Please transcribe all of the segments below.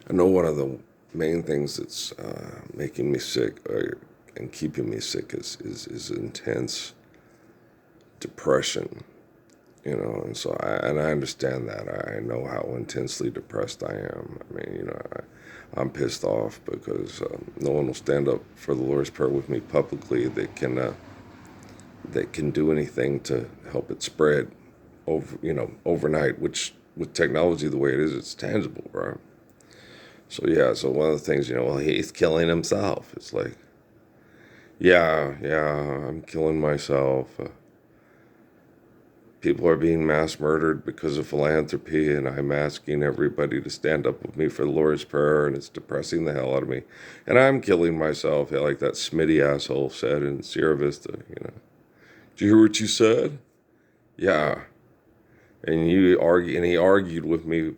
I know one of the main things that's making me sick and keeping me sick is intense depression. And so I understand that. I know how intensely depressed I am. I mean, I'm pissed off because no one will stand up for the Lord's Prayer with me publicly that can do anything to help it spread overnight, which with technology the way it is, it's tangible, right? So yeah, so one of the things, well, he's killing himself. It's like, yeah, I'm killing myself. People are being mass murdered because of philanthropy, and I'm asking everybody to stand up with me for the Lord's Prayer, and it's depressing the hell out of me. And I'm killing myself, yeah, like that Smitty asshole. In Sierra Vista. Did you hear what you said? Yeah. And he argued with me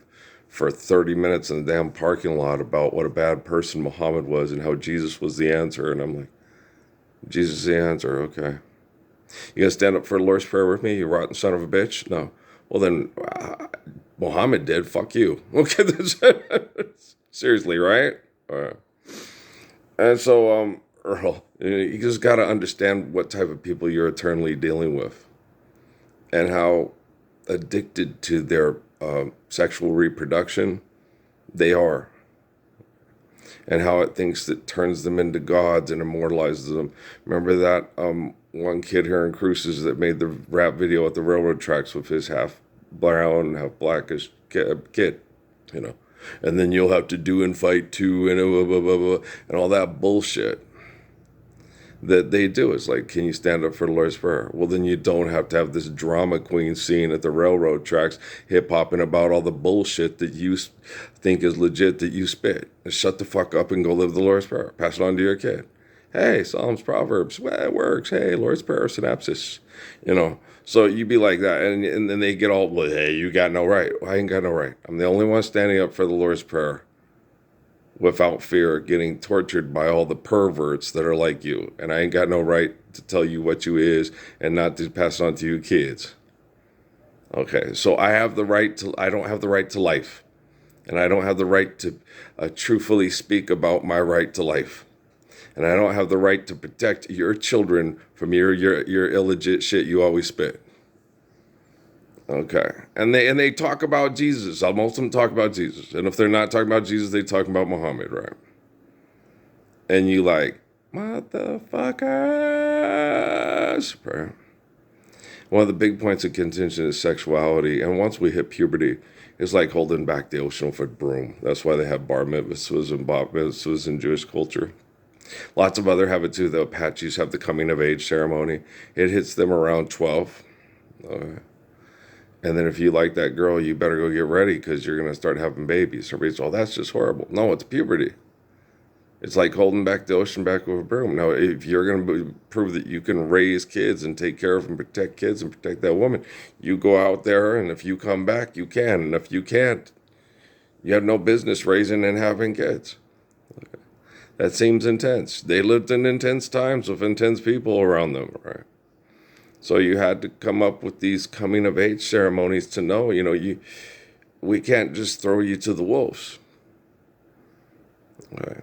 for 30 minutes in the damn parking lot about what a bad person Muhammad was and how Jesus was the answer. And I'm like, Jesus is the answer, okay. You gonna stand up for the Lord's Prayer with me, you rotten son of a bitch? No. Well then, Muhammad did. Fuck you. Okay, seriously, right? And so, Earl, you just gotta understand what type of people you're eternally dealing with, and how addicted to their sexual reproduction they are, and how it thinks that turns them into gods and immortalizes them. Remember that one kid here in Cruces that made the rap video at the railroad tracks with his half brown, half blackish kid, you know? And then you'll have to do and fight too, and blah, blah, blah, blah, and all that bullshit that they do. It's like, can you stand up for the Lord's Prayer? Well, then you don't have to have this drama queen scene at the railroad tracks, hip-hopping about all the bullshit that you think is legit that you spit. Just shut the fuck up and go live the Lord's Prayer. Pass it on to your kid. Hey, Psalms, Proverbs, well, it works. Hey, Lord's Prayer, synapsis. So you be like that, and then they get all, well, hey, you got no right. Well, I ain't got no right. I'm the only one standing up for the Lord's Prayer without fear, getting tortured by all the perverts that are like you. And I ain't got no right to tell you what you is and not to pass it on to you kids. Okay, so I don't have the right to life. And I don't have the right to truthfully speak about my right to life. And I don't have the right to protect your children from your illegit shit you always spit. Okay, and they talk about Jesus. Most of them talk about Jesus, and if they're not talking about Jesus, they talk about Muhammad, right? And you like, motherfuckers, right? One of the big points of contention is sexuality, and once we hit puberty, it's like holding back the ocean with a broom. That's why they have bar mitzvahs and bat mitzvahs in Jewish culture. Lots of other have it too. The Apaches have the coming of age ceremony. It hits them around 12. Okay. And then if you like that girl, you better go get ready because you're going to start having babies. Everybody's, oh, that's just horrible. No, it's puberty. It's like holding back the ocean back with a broom. Now, if you're going to prove that you can raise kids and take care of and protect kids and protect that woman, you go out there, and if you come back, you can. And if you can't, you have no business raising and having kids. Okay. That seems intense. They lived in intense times with intense people around them, right? So you had to come up with these coming of age ceremonies to know, we can't just throw you to the wolves. All right.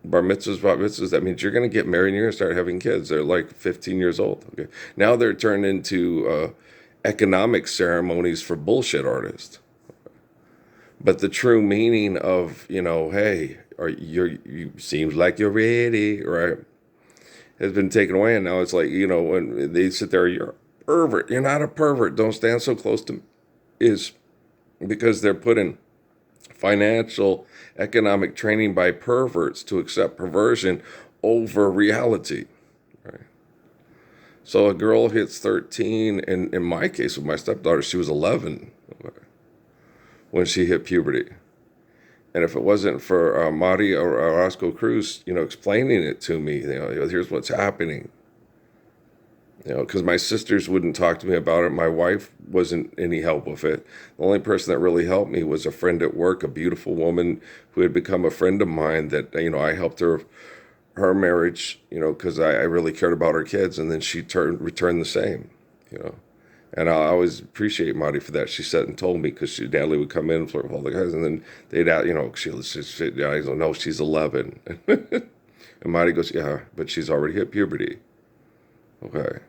Bar mitzvahs, that means you're going to get married and you're going to start having kids. They're like 15 years old. Okay. Now they're turned into economic ceremonies for bullshit artists. But the true meaning of, hey, you seems like you're ready, right? Has been taken away, and now it's like, when they sit there, you're a pervert. You're not a pervert. Don't stand so close to me. Is because they're putting financial, economic training by perverts to accept perversion over reality. Right? So a girl hits 13, and in my case with my stepdaughter, she was 11 when she hit puberty. And if it wasn't for Marty or Roscoe Cruz, explaining it to me, here's what's happening. Because my sisters wouldn't talk to me about it. My wife wasn't any help with it. The only person that really helped me was a friend at work, a beautiful woman who had become a friend of mine that, I helped her marriage, because I really cared about her kids. And then she returned the same, And I always appreciate Marty for that. She said and told me because Natalie would come in and flirt with all the guys, and then they'd out, I don't know, she's 11. And Marty goes, yeah, but she's already hit puberty. Okay.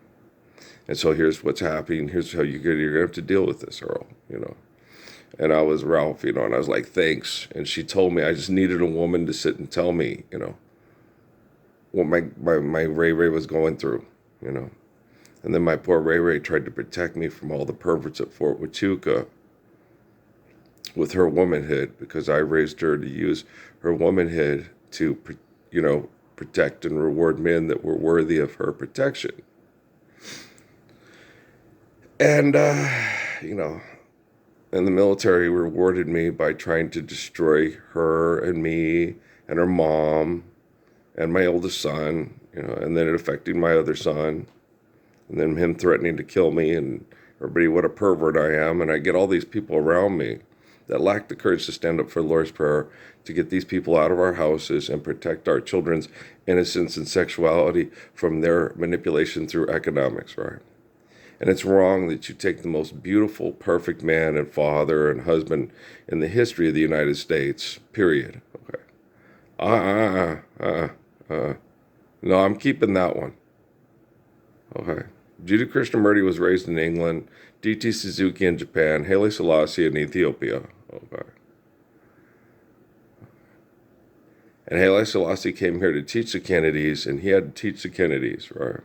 And so here's what's happening. Here's how you're going to have to deal with this, Earl, And I was Ralph, and I was like, thanks. And she told me I just needed a woman to sit and tell me, what my Ray Ray was going through, And then my poor Ray Ray tried to protect me from all the perverts at Fort Huachuca with her womanhood, because I raised her to use her womanhood to, protect and reward men that were worthy of her protection. And, and the military rewarded me by trying to destroy her and me and her mom and my oldest son, and then it affecting my other son, and then him threatening to kill me, and everybody, what a pervert I am. And I get all these people around me that lack the courage to stand up for the Lord's Prayer, to get these people out of our houses and protect our children's innocence and sexuality from their manipulation through economics, right? And it's wrong that you take the most beautiful, perfect man and father and husband in the history of the United States, period. Okay. No, I'm keeping that one. Okay. Judy Krishnamurti was raised in England, D.T. Suzuki in Japan, Haile Selassie in Ethiopia. Okay. And Haile Selassie came here to teach the Kennedys, and he had to teach the Kennedys, right?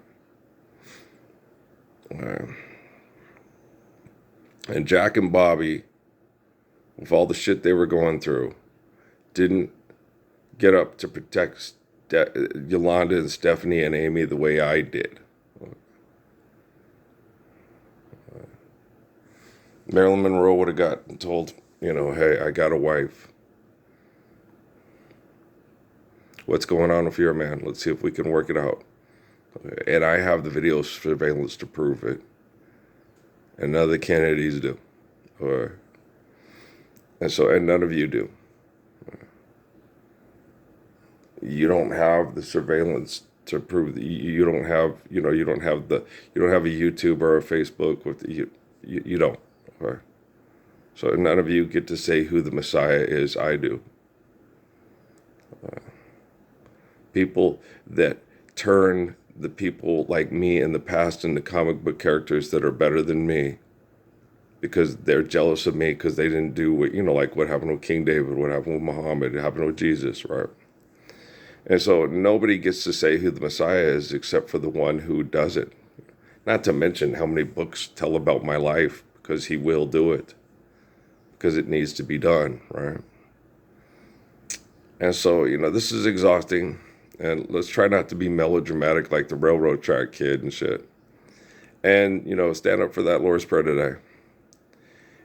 And Jack and Bobby, with all the shit they were going through, didn't get up to protect Yolanda and Stephanie and Amy the way I did. Marilyn Monroe would have gotten told, hey, I got a wife. What's going on with your man? Let's see if we can work it out. And I have the video surveillance to prove it. And none of the Kennedys do. And none of you do. You don't have the surveillance to prove that you don't have, you don't have a YouTube or a Facebook with you don't. Okay? So none of you get to say who the Messiah is. I do. People that turn the people like me in the past into comic book characters that are better than me because they're jealous of me because they didn't do what, like what happened with King David, what happened with Muhammad, what happened with Jesus, right? And so nobody gets to say who the Messiah is except for the one who does it. Not to mention how many books tell about my life, because he will do it, because it needs to be done, right? And so, this is exhausting. And let's try not to be melodramatic like the railroad track kid and shit. And, stand up for that Lord's Prayer today.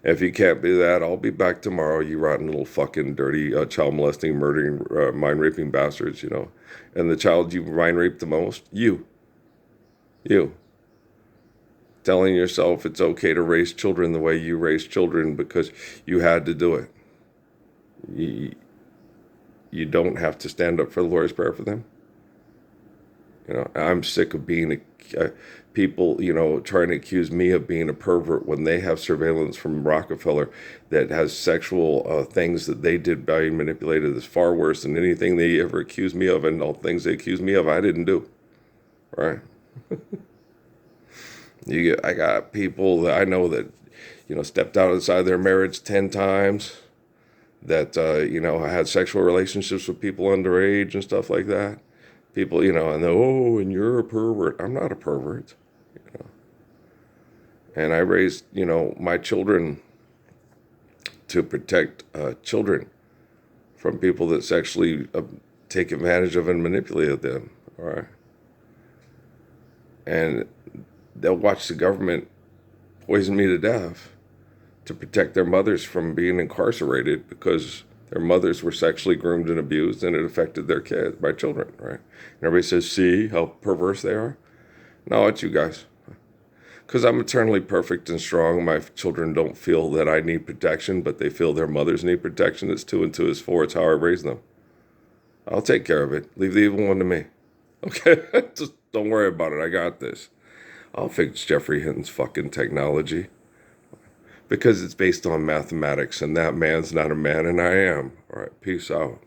If you can't do that, I'll be back tomorrow, you rotten little fucking dirty child molesting, murdering, mind raping bastards, And the child you mind raped the most? You. Telling yourself it's okay to raise children the way you raise children because you had to do it. You don't have to stand up for the Lord's Prayer for them. I'm sick of being people, trying to accuse me of being a pervert when they have surveillance from Rockefeller that has sexual things that they did by manipulated that's far worse than anything they ever accused me of, and all things they accused me of I didn't do. Right? I got people that I know that, stepped outside their marriage 10 times. That, had sexual relationships with people underage and stuff like that. People, and you're a pervert. I'm not a pervert, And I raised, my children to protect children from people that sexually take advantage of and manipulate them, all right? And they'll watch the government poison me to death to protect their mothers from being incarcerated because their mothers were sexually groomed and abused, and it affected their kids, my children, right? And everybody says, see how perverse they are? No, it's you guys. Because I'm eternally perfect and strong. My children don't feel that I need protection, but they feel their mothers need protection. It's 2 and 2 is 4. It's how I raise them. I'll take care of it. Leave the evil one to me. Okay? Just don't worry about it. I got this. I'll fix Jeffrey Hinton's fucking technology because it's based on mathematics, and that man's not a man, and I am. All right, peace out.